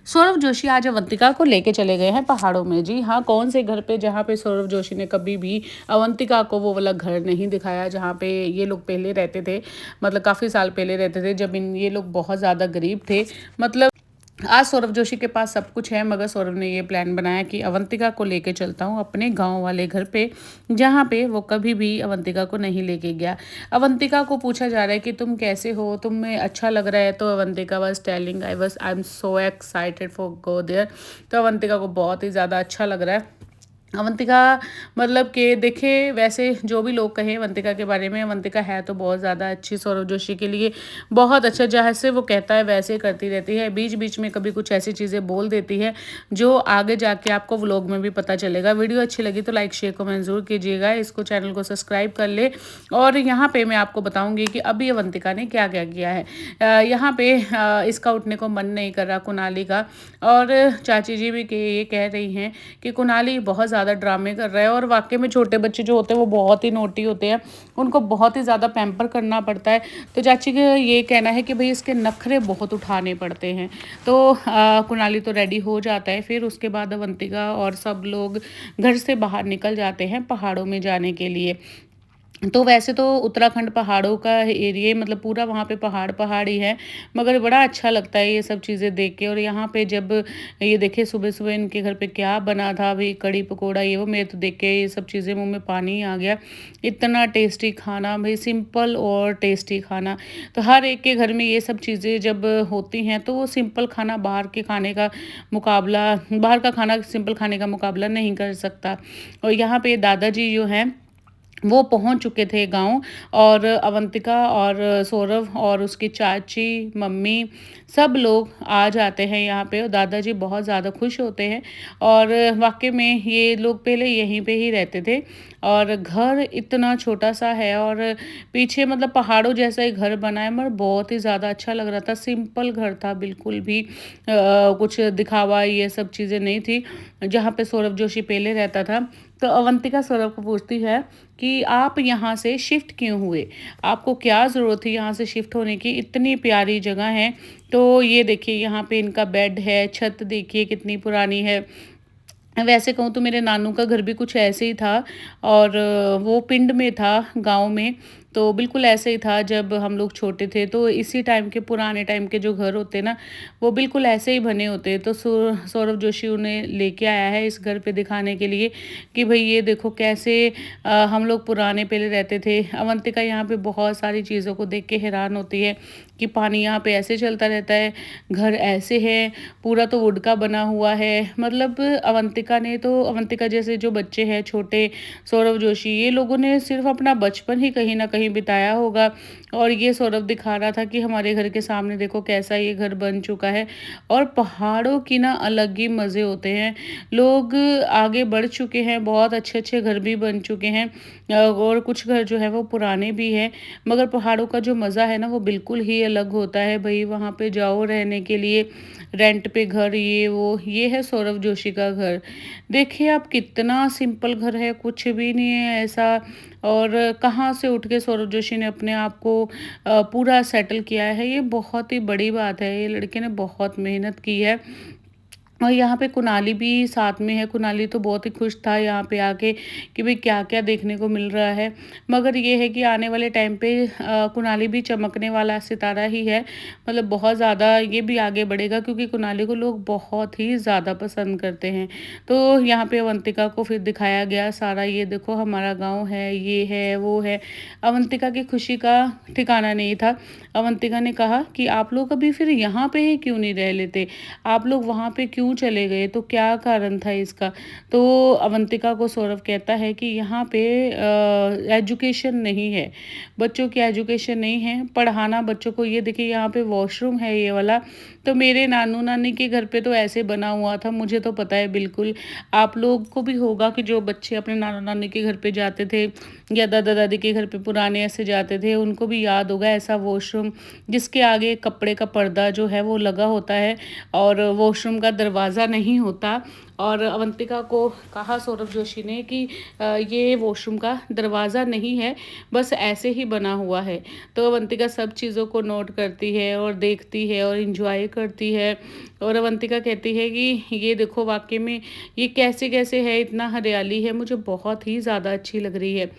सौरभ जोशी आज अवंतिका को लेके चले गए हैं पहाड़ों में। जी हाँ, कौन से घर पे जहाँ पे सौरभ जोशी ने कभी भी अवंतिका को वो वाला घर नहीं दिखाया जहाँ पे ये लोग पहले रहते थे। मतलब काफ़ी साल पहले रहते थे जब इन ये लोग बहुत ज़्यादा गरीब थे। मतलब आज सौरभ जोशी के पास सब कुछ है, मगर सौरभ ने ये प्लान बनाया कि अवंतिका को लेके चलता हूँ अपने गांव वाले घर पे, जहाँ पे वो कभी भी अवंतिका को नहीं लेके गया। अवंतिका को पूछा जा रहा है कि तुम कैसे हो, तुम्हें अच्छा लग रहा है? तो Avantika was telling I am so excited for go there. तो अवंतिका को बहुत ही ज़्यादा अच्छा लग रहा है। अवंतिका मतलब कि देखिए, वैसे जो भी लोग कहें अवंतिका के बारे में, अवंतिका है तो बहुत ज़्यादा अच्छी, सौरभ जोशी के लिए बहुत अच्छा। जैसे वो कहता है वैसे करती रहती है, बीच बीच में कभी कुछ ऐसी चीज़ें बोल देती है जो आगे जाके आपको व्लॉग में भी पता चलेगा। वीडियो अच्छी लगी तो लाइक शेयर कमेंट ज़रूर कीजिएगा, इसको चैनल को सब्सक्राइब कर ले। और यहाँ पे मैं आपको बताऊँगी कि अभी अवंतिका ने क्या क्या किया है। यहाँ पे इसका उठने को मन नहीं कर रहा कुनाली का, और चाची जी भी ये कह रही हैं कि कुनाली बहुत ज़्यादा ड्रामे कर रहा है। और वाकई में छोटे बच्चे जो होते हैं वो बहुत ही नोटी होते हैं, उनको बहुत ही ज़्यादा पैम्पर करना पड़ता है। तो चाची का ये कहना है कि भाई इसके नखरे बहुत उठाने पड़ते हैं। तो कुनाली तो रेडी हो जाता है, फिर उसके बाद अवंतिका और सब लोग घर से बाहर निकल जाते हैं पहाड़ों में जाने के लिए। तो वैसे तो उत्तराखंड पहाड़ों का एरिया, मतलब पूरा वहाँ पे पहाड़ ही है, मगर बड़ा अच्छा लगता है ये सब चीज़ें देख के। और यहाँ पे जब ये देखिए सुबह सुबह इनके घर पे क्या बना था, अभी कड़ी पकोड़ा ये वो, मेरे तो देख के ये सब चीज़ें मुंह में पानी आ गया। इतना टेस्टी खाना भाई, सिंपल और टेस्टी खाना। तो हर एक के घर में ये सब चीज़ें जब होती हैं तो वो सिंपल खाना बाहर के खाने का मुकाबला, बाहर का खाना सिंपल खाने का मुकाबला नहीं कर सकता। और यहाँ पे दादाजी जो हैं वो पहुंच चुके थे गांव, और अवंतिका और सौरभ और उसकी चाची मम्मी सब लोग आ जाते हैं यहाँ पे, और दादाजी बहुत ज़्यादा खुश होते हैं। और वाकई में ये लोग पहले यहीं पे ही रहते थे, और घर इतना छोटा सा है, और पीछे मतलब पहाड़ों जैसा ही घर बना है, मगर बहुत ही ज़्यादा अच्छा लग रहा था। सिंपल घर था, बिल्कुल भी कुछ दिखावा ये सब चीज़ें नहीं थी जहाँ पे सौरभ जोशी पहले रहता था। तो अवंतिका सौरभ को पूछती है कि आप यहाँ से शिफ्ट क्यों हुए, आपको क्या ज़रूरत थी यहाँ से शिफ्ट होने की, इतनी प्यारी जगह है। तो ये देखिए यहाँ पे इनका बेड है, छत देखिए कितनी पुरानी है। वैसे कहूँ तो मेरे नानू का घर भी कुछ ऐसे ही था, और वो पिंड में था गाँव में। तो बिल्कुल ऐसे ही था जब हम लोग छोटे थे, तो इसी टाइम के, पुराने टाइम के जो घर होते ना, वो बिल्कुल ऐसे ही बने होते। तो सौरभ जोशी उन्हें लेके आया है इस घर पे दिखाने के लिए कि भाई ये देखो कैसे हम लोग पुराने पहले रहते थे। अवंतिका यहाँ पे बहुत सारी चीज़ों को देख के हैरान होती है कि पानी यहाँ पे ऐसे चलता रहता है, घर ऐसे है, पूरा तो वुड का बना हुआ है। मतलब अवंतिका ने तो, अवंतिका जैसे जो बच्चे हैं छोटे, सौरभ जोशी, ये लोगों ने सिर्फ अपना बचपन ही कहीं ना कहीं बिताया होगा। और ये सौरभ दिखा रहा था कि हमारे घर के सामने देखो कैसा ये घर बन चुका है। और पहाड़ों की ना अलग ही मज़े होते हैं। लोग आगे बढ़ चुके हैं, बहुत अच्छे अच्छे घर भी बन चुके हैं, और कुछ घर जो है वो पुराने भी हैं, मगर पहाड़ों का जो मज़ा है ना वो बिल्कुल ही अलग होता है भाई। वहाँ पे जाओ रहने के लिए, रेंट पे घर, ये वो। ये है सौरभ जोशी का घर। देखिए आप, कितना सिंपल घर है, कुछ भी नहीं है ऐसा। और कहाँ से उठ के सौरभ जोशी ने अपने आप को पूरा सेटल किया है, ये बहुत ही बड़ी बात है। ये लड़के ने बहुत मेहनत की है। और यहाँ पे कुनाली भी साथ में है। कुनाली तो बहुत ही खुश था यहाँ पे आके कि भाई क्या-क्या देखने को मिल रहा है। मगर ये है कि आने वाले टाइम पे कुनाली भी चमकने वाला सितारा ही है। मतलब बहुत ज़्यादा ये भी आगे बढ़ेगा, क्योंकि कुनाली को लोग बहुत ही ज़्यादा पसंद करते हैं। तो यहाँ पे अवंतिका को फिर दिखाया गया सारा, ये देखो हमारा गाँव है, ये है, वो है। अवंतिका की खुशी का ठिकाना नहीं था। अवंतिका ने कहा कि आप लोग अभी फिर यहाँ पे ही क्यों नहीं रह लेते? आप लोग वहाँ पे क्यों चले गए? तो क्या कारण था इसका? तो अवंतिका को सौरभ कहता है कि यहाँ पे एजुकेशन नहीं है, बच्चों की एजुकेशन नहीं है, पढ़ाना बच्चों को। ये देखिए यहाँ पे वॉशरूम है ये वाला, तो मेरे नानू नानी के घर पे तो ऐसे बना हुआ था, मुझे तो पता है बिल्कुल। आप लोग को भी होगा कि जो बच्चे अपने नाना नानी के घर पे जाते थे, या दादा दादी के घर पे पुराने ऐसे जाते थे, उनको भी याद होगा ऐसा वॉशरूम जिसके आगे कपड़े का पर्दा जो है वो लगा होता है, और वॉशरूम का दरवाजा दरवाज़ा नहीं होता। और अवंतिका को कहा सौरभ जोशी ने कि ये वॉशरूम का दरवाज़ा नहीं है, बस ऐसे ही बना हुआ है। तो अवंतिका सब चीज़ों को नोट करती है और देखती है और एंजॉय करती है। और अवंतिका कहती है कि ये देखो वाकई में ये कैसे-कैसे है, इतना हरियाली है, मुझे बहुत ही ज़्यादा अच्छी लग रही है।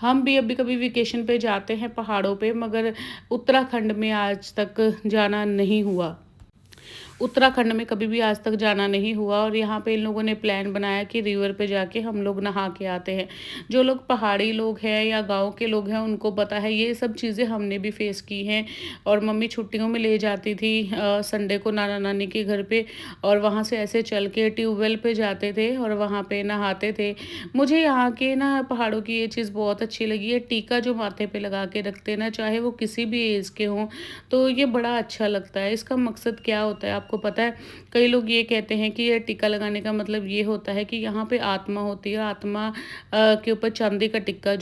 हम भी अभी कभी वेकेशन पे जाते हैं पहाड़ों पे, मगर उत्तराखंड में आज तक जाना नहीं हुआ। उत्तराखंड में कभी भी आज तक जाना नहीं हुआ और यहाँ पे इन लोगों ने प्लान बनाया कि रिवर पे जाके हम लोग नहा के आते हैं। जो लोग पहाड़ी लोग हैं या गाँव के लोग हैं उनको पता है, ये सब चीज़ें हमने भी फेस की हैं। और मम्मी छुट्टियों में ले जाती थी संडे को नाना नानी के घर पे, और वहाँ से ऐसे चल के ट्यूबवेल पे जाते थे और वहाँ पे नहाते थे। मुझे यहाँ के ना पहाड़ों की ये चीज़ बहुत अच्छी लगी है, टीका जो माथे पे लगा के रखते हैं ना, चाहे वो किसी भी एज के हों, तो ये बड़ा अच्छा लगता है। इसका मकसद क्या होता है आपको पता है? कई लोग ये कहते हैं कि ये टीका लगाने का मतलब ये होता है कि यहाँ पे आत्मा होती है, आत्मा के ऊपर चांदी का टीका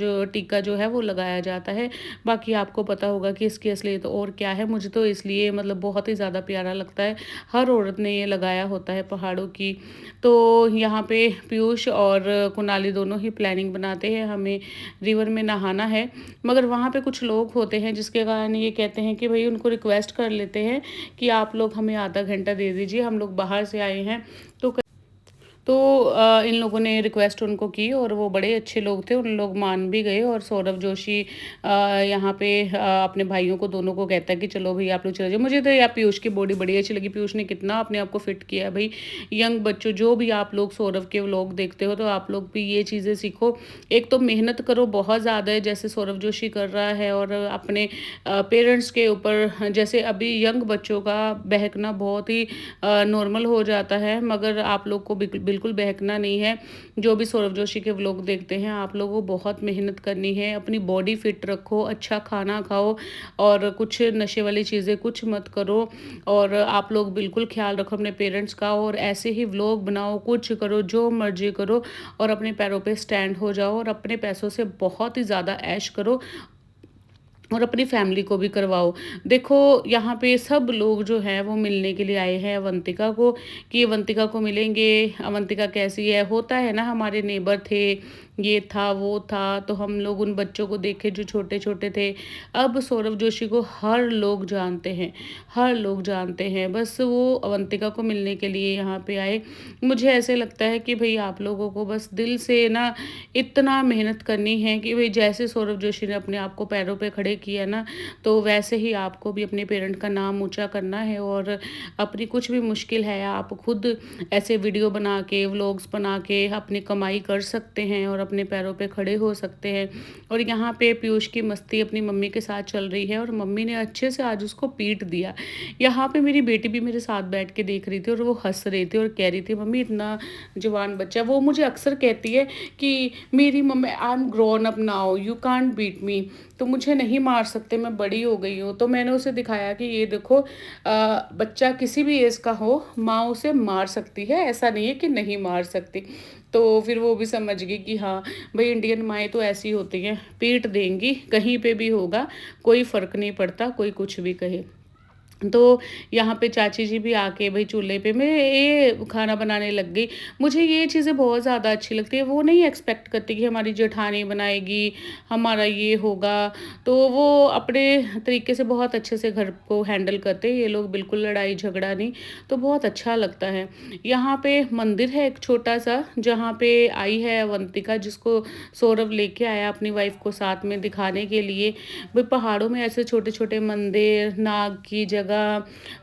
जो है वो लगाया जाता है। बाकी आपको पता होगा कि इसकी असलियत और क्या है। मुझे तो इसलिए मतलब बहुत ही ज़्यादा प्यारा लगता है। हर औरत ने ये लगाया होता है पहाड़ों की। तो यहाँ पे पीयूष और कुणाली दोनों ही प्लानिंग बनाते हैं, हमें रिवर में नहाना है। मगर वहाँ पे कुछ लोग होते हैं जिसके कारण ये कहते हैं कि भई उनको रिक्वेस्ट कर लेते हैं कि आप लोग हमें आधा घंटा दे दीजिए, हम लोग बाहर से आए हैं। तो तो इन लोगों ने रिक्वेस्ट उनको की और वो बड़े अच्छे लोग थे, उन लोग मान भी गए। और सौरभ जोशी यहाँ पे अपने भाइयों को दोनों को कहता है कि चलो भई आप लोग चले जाओ। मुझे तो यार पीयूष की बॉडी बड़ी अच्छी लगी, पीयूष ने कितना अपने आप को फिट किया है भई। यंग बच्चों, जो भी आप लोग सौरभ के व्लॉग देखते हो तो आप लोग भी ये चीज़ें सीखो। एक तो मेहनत करो बहुत ज़्यादा है जैसे सौरभ जोशी कर रहा है, और अपने पेरेंट्स के ऊपर, जैसे अभी यंग बच्चों का बहकना बहुत ही नॉर्मल हो जाता है, मगर आप लोग को बिल्कुल बहकना नहीं है। जो भी सौरभ जोशी के व्लॉग देखते हैं, आप लोगों को बहुत मेहनत करनी है, अपनी बॉडी फिट रखो, अच्छा खाना खाओ और कुछ नशे वाली चीज़ें कुछ मत करो। और आप लोग बिल्कुल ख्याल रखो अपने पेरेंट्स का, और ऐसे ही व्लॉग बनाओ, कुछ करो, जो मर्जी करो, और अपने पैरों पे स्टैंड हो जाओ और अपने पैसों से बहुत ही ज़्यादा ऐश करो और अपनी फैमिली को भी करवाओ। देखो यहाँ पे सब लोग जो हैं वो मिलने के लिए आए हैं अवंतिका को, कि अवंतिका को मिलेंगे, अवंतिका कैसी है। होता है ना, हमारे नेबर थे, ये था वो था, तो हम लोग उन बच्चों को देखे जो छोटे छोटे थे। अब सौरभ जोशी को हर लोग जानते हैं, हर लोग जानते हैं, बस वो अवंतिका को मिलने के लिए यहाँ पे आए। मुझे ऐसे लगता है कि भाई आप लोगों को बस दिल से ना इतना मेहनत करनी है कि भाई जैसे सौरभ जोशी ने अपने आप को पैरों पे खड़े किया ना, तो वैसे ही आपको भी अपने पेरेंट का नाम ऊंचा करना है। और अपनी कुछ भी मुश्किल है, आप खुद ऐसे वीडियो बना के, व्लॉग्स बना के अपनी कमाई कर सकते हैं और अपने पैरों पे खड़े हो सकते हैं। और यहाँ पे पीयूष की मस्ती अपनी मम्मी के साथ चल रही है और मम्मी ने अच्छे से आज उसको पीट दिया। यहाँ पे मेरी बेटी भी मेरे साथ बैठ के देख रही थी और वो हंस रही थी और कह रही थी मम्मी इतना जवान बच्चा। वो मुझे अक्सर कहती है कि मेरी mummy I am grown up now, you can't beat me, तो मुझे नहीं मार सकते, मैं बड़ी हो गई हूँ। तो मैंने उसे दिखाया कि ये देखो बच्चा किसी भी एज का हो, माँ उसे मार सकती है, ऐसा नहीं है कि नहीं मार सकती। तो फिर वो भी समझ गई कि हाँ भाई इंडियन माएँ तो ऐसी होती हैं, पीट देंगी, कहीं पे भी होगा, कोई फ़र्क नहीं पड़ता, कोई कुछ भी कहे। तो यहाँ पे चाची जी भी आके भाई चूल्हे पे मैं ये खाना बनाने लग गई। मुझे ये चीज़ें बहुत ज़्यादा अच्छी लगती है। वो नहीं एक्सपेक्ट करती कि हमारी जेठानी बनाएगी, हमारा ये होगा। तो वो अपने तरीके से बहुत अच्छे से घर को हैंडल करते हैं। ये लोग बिल्कुल लड़ाई झगड़ा नहीं, तो बहुत अच्छा लगता है। यहाँ पे मंदिर है एक छोटा सा, जहाँ पे आई है अवंतिका, जिसको सौरभ लेके आया अपनी वाइफ को साथ में दिखाने के लिए। भाई पहाड़ों में ऐसे छोटे छोटे मंदिर, नाग की जगह,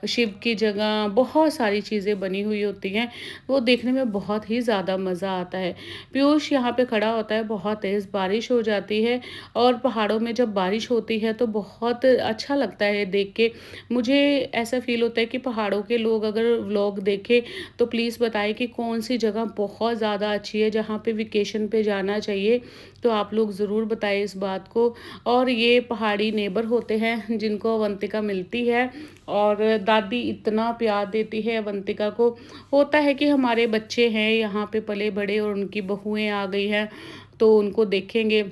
शिव की जगह, बहुत सारी चीज़ें बनी हुई होती हैं। वो देखने में बहुत ही ज़्यादा मज़ा आता है। पीयूष यहाँ पे खड़ा होता है, बहुत तेज़ बारिश हो जाती है और पहाड़ों में जब बारिश होती है तो बहुत अच्छा लगता है देख के। मुझे ऐसा फ़ील होता है कि पहाड़ों के लोग अगर व्लॉग देखें तो प्लीज़ बताएं कि कौन सी जगह बहुत ज़्यादा अच्छी है जहाँ पे वेकेशन पे जाना चाहिए। तो आप लोग ज़रूर बताएं इस बात को। और ये पहाड़ी नेबर होते हैं जिनको अवंतिका मिलती है, और दादी इतना प्यार देती है अवंतिका को। होता है कि हमारे बच्चे हैं यहाँ पे पले बड़े और उनकी बहुएं आ गई हैं तो उनको देखेंगे,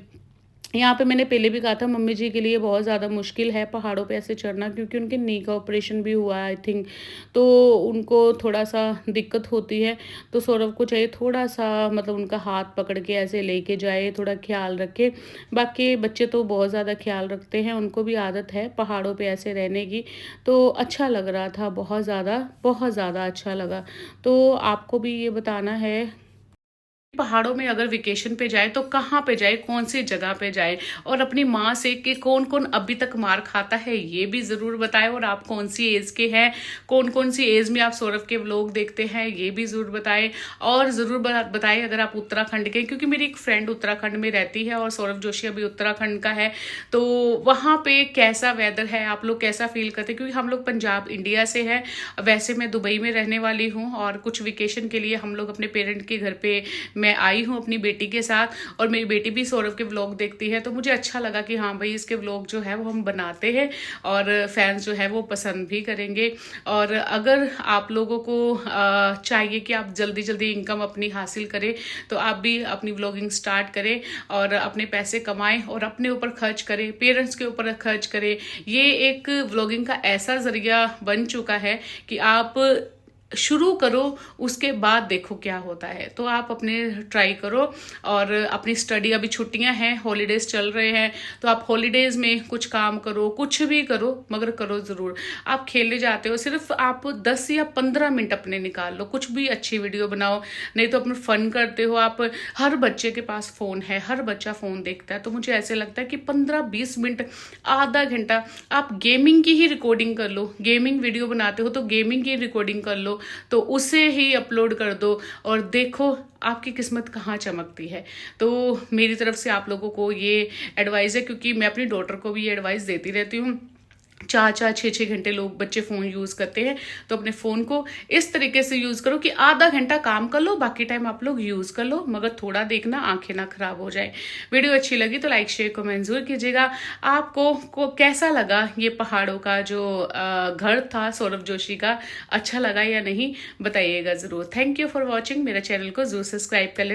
यहाँ पे मैंने पहले भी कहा था मम्मी जी के लिए बहुत ज़्यादा मुश्किल है पहाड़ों पे ऐसे चढ़ना, क्योंकि उनके नी का ऑपरेशन भी हुआ है आई थिंक, तो उनको थोड़ा-सा दिक्कत होती है। तो सौरभ को चाहिए थोड़ा-सा मतलब उनका हाथ पकड़ के ऐसे लेके जाए, थोड़ा ख़्याल रखे। बाकी बच्चे तो बहुत ज़्यादा ख़्याल रखते हैं, उनको भी आदत है पहाड़ों पे ऐसे रहने की। तो अच्छा लग रहा था बहुत ज़्यादा अच्छा लगा। तो आपको भी ये बताना है पहाड़ों में अगर वेकेशन पे जाए तो कहाँ पे जाए, कौन सी जगह पे जाए, और अपनी माँ से कि कौन कौन अभी तक मार खाता है ये भी जरूर बताएं। और आप कौन सी एज के हैं, कौन कौन सी एज में आप सौरभ के व्लॉग देखते हैं ये भी जरूर बताएं। और जरूर बताएं अगर आप उत्तराखंड के, क्योंकि मेरी एक फ्रेंड उत्तराखंड में रहती है और सौरभ जोशी अभी उत्तराखंड का है, तो वहाँ पे कैसा वेदर है, आप लोग कैसा फील करते हैं, क्योंकि हम लोग पंजाब इंडिया से है। वैसे मैं दुबई में रहने वाली हूँ और कुछ वेकेशन के लिए हम लोग अपने पेरेंट के घर पे मैं आई हूँ अपनी बेटी के साथ, और मेरी बेटी भी सौरभ के व्लॉग देखती है। तो मुझे अच्छा लगा कि हाँ भाई इसके व्लॉग जो है वो हम बनाते हैं और फैंस जो है वो पसंद भी करेंगे। और अगर आप लोगों को चाहिए कि आप जल्दी जल्दी इनकम अपनी हासिल करें, तो आप भी अपनी व्लॉगिंग स्टार्ट करें और अपने पैसे कमाएं और अपने ऊपर खर्च करें, पेरेंट्स के ऊपर खर्च करें। ये एक व्लॉगिंग का ऐसा जरिया बन चुका है कि आप शुरू करो, उसके बाद देखो क्या होता है। तो आप अपने ट्राई करो और अपनी स्टडी, अभी छुट्टियां हैं, हॉलीडेज चल रहे हैं, तो आप हॉलीडेज में कुछ काम करो, कुछ भी करो, मगर करो जरूर। आप खेलने जाते हो, सिर्फ आप 10 या 15 मिनट अपने निकाल लो, कुछ भी अच्छी वीडियो बनाओ, नहीं तो अपने फन करते हो आप। हर बच्चे के पास फोन है, हर बच्चा फोन देखता है, तो मुझे ऐसे लगता है कि 15-20 मिनट, आधा घंटा आप गेमिंग की ही रिकॉर्डिंग कर लो। गेमिंग वीडियो बनाते हो तो गेमिंग की रिकॉर्डिंग कर लो, तो उसे ही अपलोड कर दो और देखो आपकी किस्मत कहाँ चमकती है। तो मेरी तरफ से आप लोगों को ये एडवाइस है, क्योंकि मैं अपनी डॉटर को भी ये एडवाइस देती रहती हूँ। 4-4, 6-6 घंटे लोग बच्चे फ़ोन यूज़ करते हैं, तो अपने फ़ोन को इस तरीके से यूज़ करो कि आधा घंटा काम कर लो, बाकी टाइम आप लोग यूज़ कर लो, मगर थोड़ा देखना आंखें ना खराब हो जाए। वीडियो अच्छी लगी तो लाइक शेयर कमेंट जरूर कीजिएगा। आपको कैसा लगा ये पहाड़ों का जो घर था सौरभ जोशी का, अच्छा लगा या नहीं बताइएगा ज़रूर। Thank you for watching. मेरा चैनल को जरूर सब्सक्राइब कर ले।